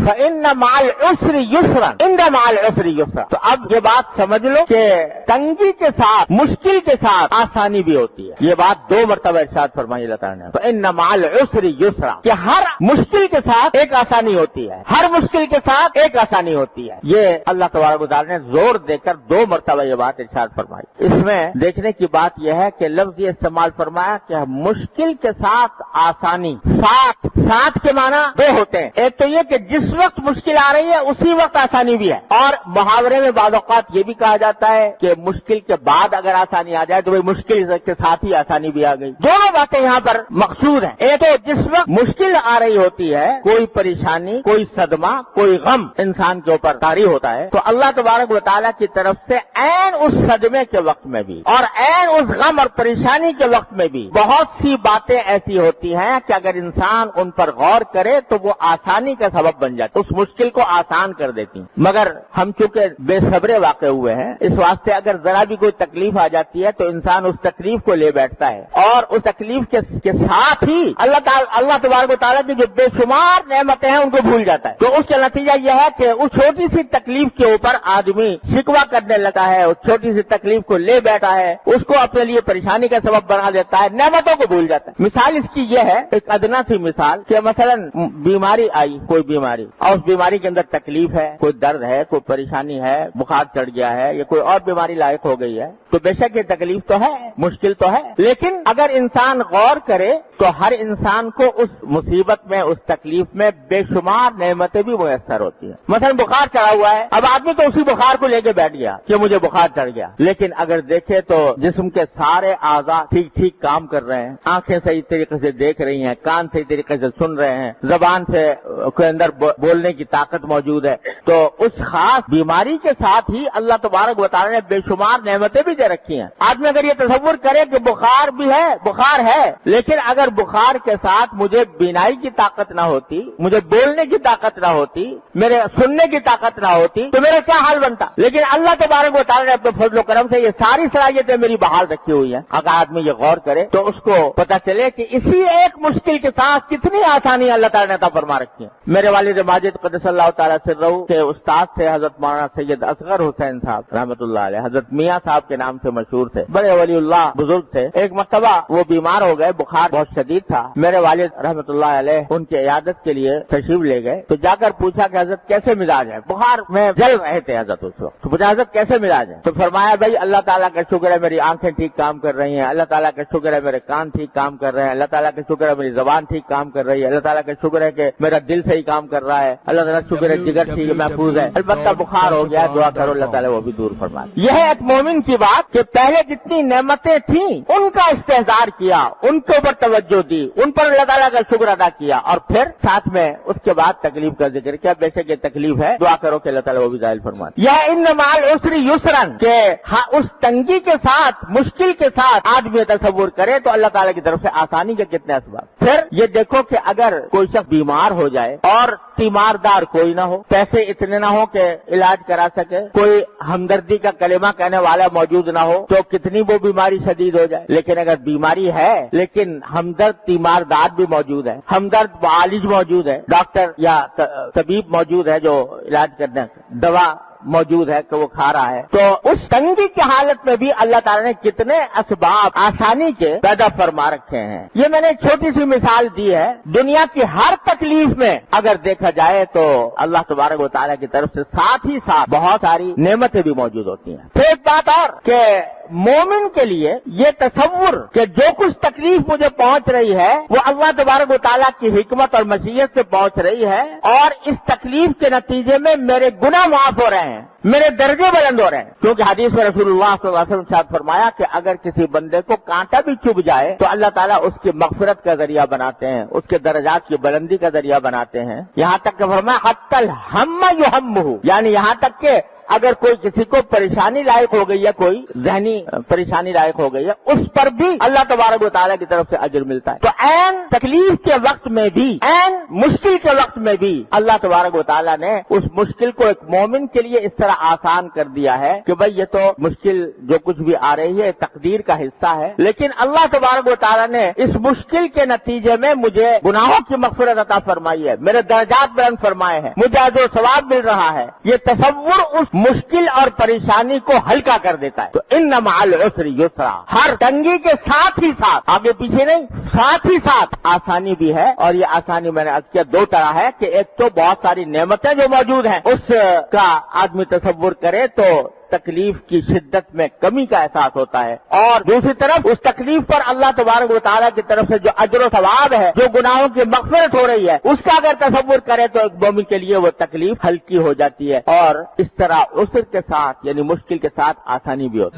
فإن مع العسر يسرا إن مع العسر يسرا. تو اب یہ بات سمجھ لو کہ تنگی کے ساتھ مشکل کے ساتھ آسانی بھی ہوتی ہے. یہ بات 2 مرتبہ ارشاد فرمائی اللہ تعالیٰ نے. فإن مع العسر يسرا کہ ہر مشکل کے ساتھ ایک آسانی ہوتی ہے, ہر مشکل کے ساتھ ایک آسانی ہوتی ہے. یہ اللہ تبارک و تعالیٰ نے زور دے کر 2 مرتبہ یہ بات ارشاد فرمائی. اس میں دیکھنے کی بات یہ ہے کہ لفظ یہ استعمال فرمایا کہ مشکل کے ساتھ آسانی. ساتھ کے معنی 2 ہوتے ہیں. ایک تو یہ کہ جس وقت مشکل آ رہی ہے اسی وقت آسانی بھی ہے, اور محاورے میں بعض اوقات یہ بھی کہا جاتا ہے کہ مشکل کے بعد اگر آسانی آ جائے تو وہ مشکل کے ساتھ ہی آسانی بھی آ گئی. دونوں باتیں یہاں پر مقصود ہیں. ایک تو جس وقت مشکل آ رہی ہوتی ہے, کوئی پریشانی, کوئی صدمہ, کوئی غم انسان کے اوپر طاری ہوتا ہے, تو اللہ تبارک و تعالیٰ کی طرف سے عین اس صدمے کے وقت میں بھی اور عین اس غم اور پریشانی کے وقت میں بھی بہت سی باتیں ایسی ہوتی ہیں کہ اگر انسان ان پر غور کرے تو وہ آسانی کا سبب بن جاتی, اس مشکل کو آسان کر دیتی. مگر ہم چونکہ بے صبرے واقع ہوئے ہیں, اس واسطے اگر ذرا بھی کوئی تکلیف آ جاتی ہے تو انسان اس تکلیف کو لے بیٹھتا ہے اور اس تکلیف کے ساتھ ہی اللہ تبارک و تعالیٰ کی جو بے شمار نعمتیں ہیں ان کو بھول جاتا ہے. تو اس کا نتیجہ یہ ہے کہ اس چھوٹی سی تکلیف کے اوپر آدمی شکوہ کرنے لگتا ہے, اس چھوٹی سی تکلیف کو لے بیٹھا ہے, اس کو اپنے لیے پریشانی کا سبب بنا دیتا ہے, نعمتوں کو بھول جاتا ہے. مثال اس کی یہ ہے, ایک ادنا سی مثال, کہ مثلا بیماری آئی, کوئی بیماری, اور اس بیماری کے اندر تکلیف ہے, کوئی درد ہے, کوئی پریشانی ہے, بخار چڑھ گیا ہے یا کوئی اور بیماری لاحق ہو گئی ہے, تو بے شک یہ تکلیف تو ہے, مشکل تو ہے, لیکن اگر انسان غور کرے تو ہر انسان کو اس مصیبت میں, اس تکلیف میں بے شمار نعمتیں بھی میسر ہوتی ہیں. مثلا بخار چڑھا ہوا ہے, اب آدمی تو اسی بخار کو لے کے بیٹھ گیا کہ مجھے بخار چڑھ گیا, لیکن اگر دیکھے تو جسم کے سارے اعضاء ٹھیک کام کر رہے ہیں, آنکھیں صحیح طریقے سے دیکھ رہی ہیں, کان صحیح طریقے سے سن رہے ہیں, زبان سے کے اندر بولنے کی طاقت موجود ہے, تو اس خاص بیماری کے ساتھ ہی اللہ تبارک و تعالیٰ نے بے شمار نعمتیں بھی دے رکھی ہیں. آدمی اگر یہ تصور کرے کہ بخار بھی ہے, بخار ہے, لیکن اگر بخار کے ساتھ مجھے بینائی کی طاقت نہ ہوتی, مجھے بولنے کی طاقت نہ ہوتی, میرے سننے کی طاقت نہ ہوتی, تو میرا کیا حال بنتا. لیکن اللہ تبارک و تعالیٰ نے اپنے فضل و کرم سے یہ ساری صلاحیتیں میری بحال رکھی ہوئی ہیں. اگر آدمی یہ غور کرے تو اس کو پتا چلے کہ اسی ایک مشکل کے ساتھ کتنی آسانی اللہ تعالیٰ نے عطا فرما رکھی ہے. میرے والد ماجد قدس اللہ تعالیٰ سرہ کے استاد سے حضرت مولانا سید اصغر حسین صاحب رحمۃ اللہ علیہ, حضرت میاں صاحب کے نام سے مشہور تھے, بڑے ولی اللہ بزرگ تھے. ایک مرتبہ وہ بیمار ہو گئے, بخار بہت شدید تھا. میرے والد رحمۃ اللہ علیہ ان کی عیادت کے لیے تشریف لے گئے, تو جا کر پوچھا کہ حضرت کیسے مزاج ہے, بخار میں جل رہے تھے حضرت اس وقت, تو پوچھا حضرت کیسے مزاج ہے, تو فرمایا بھائی اللہ تعالیٰ کا شکر ہے میری آنکھیں ٹھیک کام کر رہی ہیں, اللہ تعالیٰ کا شکر ہے میرے کان ٹھیک کام کر رہے ہیں, اللہ تعالیٰ کا شکر ہے میری زبان ٹھیک کام کر رہی ہے, اللہ تعالیٰ کا شکر ہے کہ میرا دل صحیح کام کر رہا ہے, اللہ تعالیٰ کا شکر ہے جگر ٹھیک محفوظ ہے, البتہ بخار ہو گیا, دعا کرو اللہ تعالیٰ وہ بھی دور فرما. یہ ہے ایک مومن کی بات کہ پہلے جتنی نعمتیں تھیں ان کا استحضار کیا, ان کے اوپر توجہ دی, ان پر اللہ تعالیٰ کا شکر ادا کیا, اور پھر ساتھ میں اس کے بعد تکلیف کا ذکر کیا. بے شک یہ تکلیف ہے, دعا کرو کہ اللہ تعالیٰ وہ بھی ظاہر فرما. یہ ان مع العسر یسرا کہ اس تنگی کے ساتھ, مشکل کے ساتھ آدمی تصور کرے تو اللہ تعالیٰ کی طرف سے آسانی کے کتنے اسباب. پھر یہ دیکھو کہ اگر کوئی شخص بیمار ہو جائے اور تیماردار کوئی نہ ہو, پیسے اتنے نہ ہو کہ علاج کرا سکے, کوئی ہمدردی کا کلمہ کہنے والا موجود نہ ہو, تو کتنی وہ بیماری شدید ہو جائے. لیکن اگر بیماری ہے لیکن ہمدرد تیماردار بھی موجود ہے, ہمدرد معالج موجود ہے, ڈاکٹر یا طبیب موجود ہے جو علاج کرنے, دوا موجود ہے کہ وہ کھا رہا ہے, تو اس تنگی کی حالت میں بھی اللہ تعالیٰ نے کتنے اسباب آسانی کے پیدا فرما رکھے ہیں. یہ میں نے ایک چھوٹی سی مثال دی ہے. دنیا کی ہر تکلیف میں اگر دیکھا جائے تو اللہ تبارک و تعالیٰ کی طرف سے ساتھ ہی ساتھ بہت ساری نعمتیں بھی موجود ہوتی ہیں. پھر ایک بات اور کہ مومن کے لیے یہ تصور کہ جو کچھ تکلیف مجھے پہنچ رہی ہے وہ اللہ تبارک و تعالیٰ کی حکمت اور مشیت سے پہنچ رہی ہے, اور اس تکلیف کے نتیجے میں میرے گناہ معاف ہو رہے ہیں, میرے درجے بلند ہو رہے ہیں. کیونکہ حدیث میں رسول اللہ صلی اللہ علیہ وسلم نے فرمایا کہ اگر کسی بندے کو کانٹا بھی چبھ جائے تو اللہ تعالیٰ اس کی مغفرت کا ذریعہ بناتے ہیں, اس کے درجات کی بلندی کا ذریعہ بناتے ہیں. یہاں تک کہ فرمایا حتی الہم یہمہ, یعنی یہاں تک کہ اگر کوئی کسی کو پریشانی لائق ہو گئی ہے، کوئی ذہنی پریشانی لائق ہو گئی ہے، اس پر بھی اللہ تبارک و تعالیٰ کی طرف سے اجر ملتا ہے۔ تو عین تکلیف کے وقت میں بھی، عین مشکل کے وقت میں بھی اللہ تبارک و تعالیٰ نے اس مشکل کو ایک مومن کے لیے اس طرح آسان کر دیا ہے کہ بھئی یہ تو مشکل جو کچھ بھی آ رہی ہے تقدیر کا حصہ ہے، لیکن اللہ تبارک و تعالیٰ نے اس مشکل کے نتیجے میں مجھے گناہوں کی مغفرت عطا فرمائی ہے، میرے درجات بلند فرمائے ہیں، مجھے اجر و ثواب مل رہا ہے۔ یہ تصور اس مشکل اور پریشانی کو ہلکا کر دیتا ہے۔ تو ان مع العسر یسرا، ہر تنگی کے ساتھ ہی ساتھ، آگے پیچھے نہیں، ساتھ ہی ساتھ آسانی بھی ہے، اور یہ آسانی میں نے عرض کیا دو طرح ہے کہ ایک تو بہت ساری نعمتیں جو موجود ہیں اس کا آدمی تصور کرے تو تکلیف کی شدت میں کمی کا احساس ہوتا ہے، اور دوسری طرف اس تکلیف پر اللہ تبارک و تعالیٰ کی طرف سے جو اجر و ثواب ہے، جو گناہوں کی مغفرت ہو رہی ہے، اس کا اگر تصور کرے تو ایک مومن کے لیے وہ تکلیف ہلکی ہو جاتی ہے، اور اس طرح عسر کے ساتھ یعنی مشکل کے ساتھ آسانی بھی ہوتی ہے۔